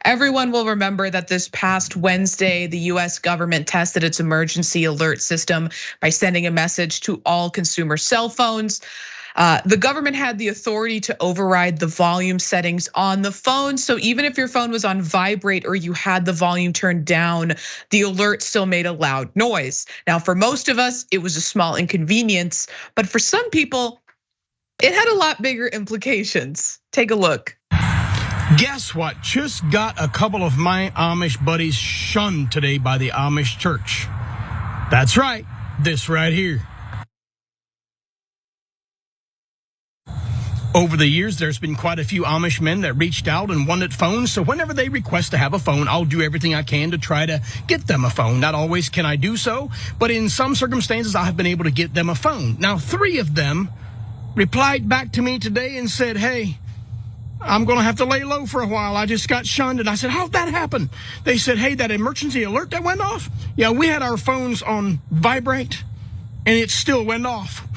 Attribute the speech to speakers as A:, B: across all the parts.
A: Everyone will remember that this past Wednesday, the US government tested its emergency alert system by sending a message to all consumer cell phones. The government had the authority to override the volume settings on the phone. So even if your phone was on vibrate or you had the volume turned down, the alert still made a loud noise. Now, for most of us, it was a small inconvenience, but for some people, it had a lot bigger implications. Take a look.
B: Guess what? Just got a couple of my Amish buddies shunned today by the Amish church. That's right, this right here. Over the years, there's been quite a few Amish men that reached out and wanted phones. So whenever they request to have a phone, I'll do everything I can to try to get them a phone. Not always can I do so, but in some circumstances, I have been able to get them a phone. Now, 3 of them replied back to me today and said, hey, I'm going to have to lay low for a while. I just got shunned. And I said, how'd that happen? They said, hey, that emergency alert that went off. Yeah, we had our phones on vibrate and it still went off.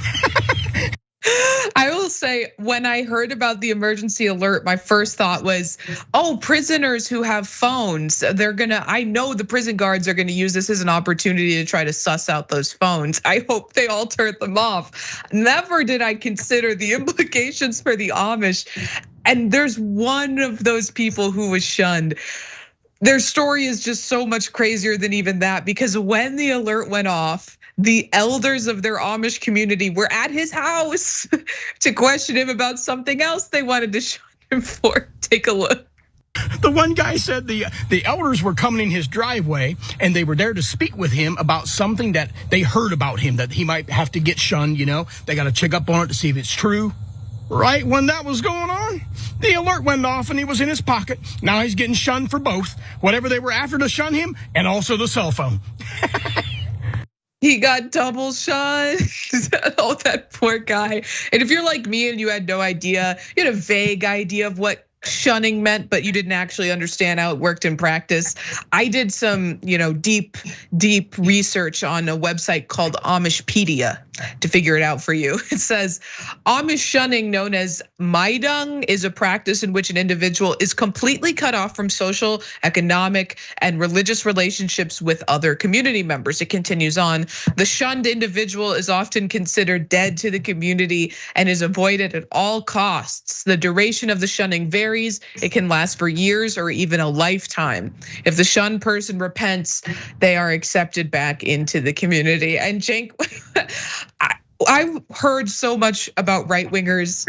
A: I will say, when I heard about the emergency alert, my first thought was, oh, prisoners who have phones, I know the prison guards are gonna use this as an opportunity to try to suss out those phones. I hope they all turn them off. Never did I consider the implications for the Amish. And there's one of those people who was shunned. Their story is just so much crazier than even that, because when the alert went off, the elders of their Amish community were at his house to question him about something else they wanted to shun him for. Take a look.
B: The one guy said the elders were coming in his driveway and they were there to speak with him about something that they heard about him, that he might have to get shunned, They got to check up on it to see if it's true. Right when that was going on, the alert went off and he was in his pocket. Now he's getting shunned for both, whatever they were after to shun him and also the cell phone.
A: He got double shot. Oh, that poor guy. And if you're like me and you had no idea, you had a vague idea of what shunning meant, but you didn't actually understand how it worked in practice. I did some, deep research on a website called Amishpedia to figure it out for you. It says Amish shunning, known as Meidung, is a practice in which an individual is completely cut off from social, economic, and religious relationships with other community members. It continues on. The shunned individual is often considered dead to the community and is avoided at all costs. The duration of the shunning varies. It can last for years or even a lifetime. If the shunned person repents, they are accepted back into the community. And Cenk, I heard so much about right wingers,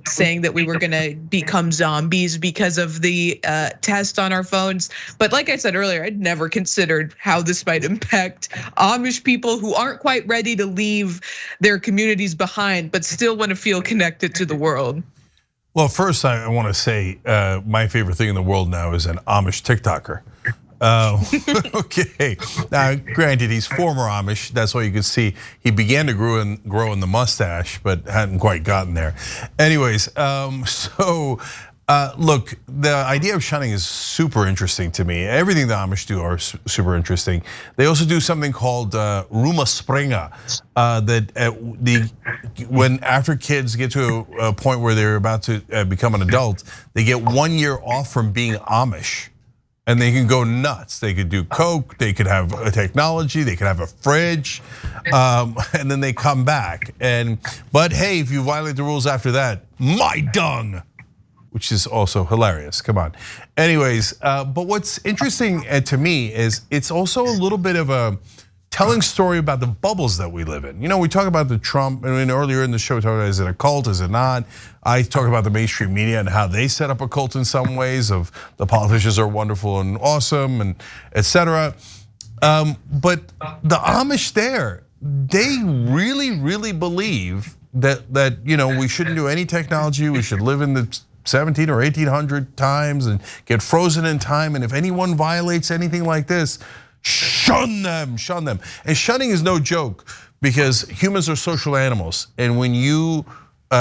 A: saying that we were gonna become zombies because of the test on our phones. But like I said earlier, I'd never considered how this might impact Amish people who aren't quite ready to leave their communities behind, but still want to feel connected to the world.
C: Well, first I want to say my favorite thing in the world now is an Amish TikToker. Okay, now granted he's former Amish, that's why you could see he began to grow in the mustache, but hadn't quite gotten there. Anyways, look, the idea of shunning is super interesting to me. Everything the Amish do are super interesting. They also do something called Rumspringa, when after kids get to a point where they're about to become an adult, they get 1 year off from being Amish. And they can go nuts. They could do coke, they could have a technology, they could have a fridge, and then they come back. But hey, if you violate the rules after that, Meidung, which is also hilarious, come on. Anyways, but what's interesting to me is it's also a little bit of a telling story about the bubbles that we live in. We talk about the Trump, and earlier in the show, we talked about, is it a cult, is it not? I talk about the mainstream media and how they set up a cult in some ways of the politicians are wonderful and awesome and etc. But the Amish there, they really believe that we shouldn't do any technology, we should live in the 17 or 1800 times and get frozen in time, and if anyone violates anything like this, shun them. And shunning is no joke, because humans are social animals, and when you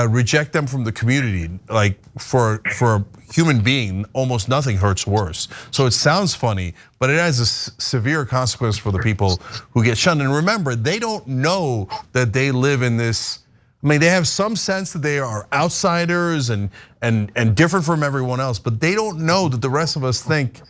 C: reject them from the community, like for a human being, almost nothing hurts worse. So it sounds funny, but it has a severe consequence for the people who get shunned. And remember, they don't know that they live in this. I mean, they have some sense that they are outsiders and and different from everyone else, but they don't know that the rest of us think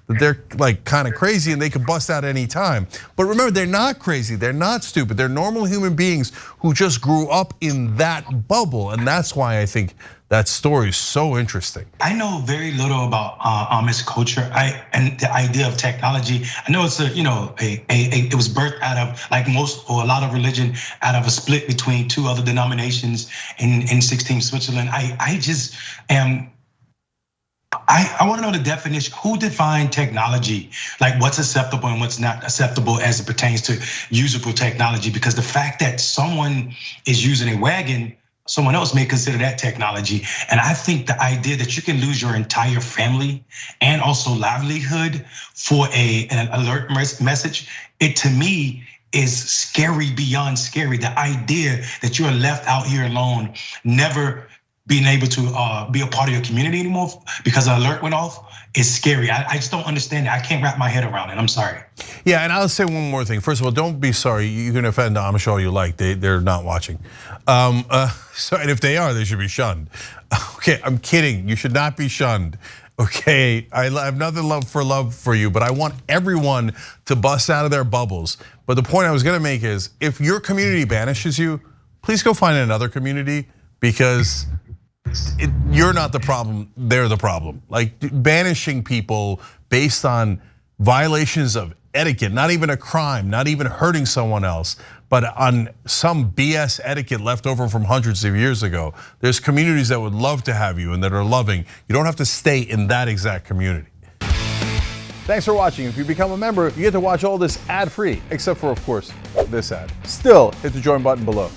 C: that they're like kind of crazy and they could bust out any time. But remember, they're not crazy, they're not stupid, they're normal human beings who just grew up in that bubble, and that's why I think that story is so interesting.
D: I know very little about Amish culture and the idea of technology. I know it's it was birthed out of, like most or a lot of religion, out of a split between two other denominations in 16th Switzerland. I just am. I want to know the definition. Who defined technology? Like what's acceptable and what's not acceptable as it pertains to usable technology? Because the fact that someone is using a wagon, someone else may consider that technology. And I think the idea that you can lose your entire family and also livelihood for an alert message, it to me is scary beyond scary. The idea that you are left out here alone, never being able to be a part of your community anymore because an alert went off is scary. I just don't understand it. I can't wrap my head around it. I'm sorry.
C: Yeah, and I'll say one more thing. First of all, don't be sorry. You can offend Amish all you like. They're not watching. And if they are, they should be shunned. Okay, I'm kidding. You should not be shunned. Okay, I have nothing love for you, but I want everyone to bust out of their bubbles. But the point I was gonna make is, if your community banishes you, please go find another community, because you're not the problem, they're the problem. Like banishing people based on violations of etiquette, not even a crime, not even hurting someone else, but on some BS etiquette left over from hundreds of years ago. There's communities that would love to have you and that are loving. You don't have to stay in that exact community. Thanks for watching. If you become a member, you get to watch all this ad-free, except for, of course, this ad. Still, hit the join button below.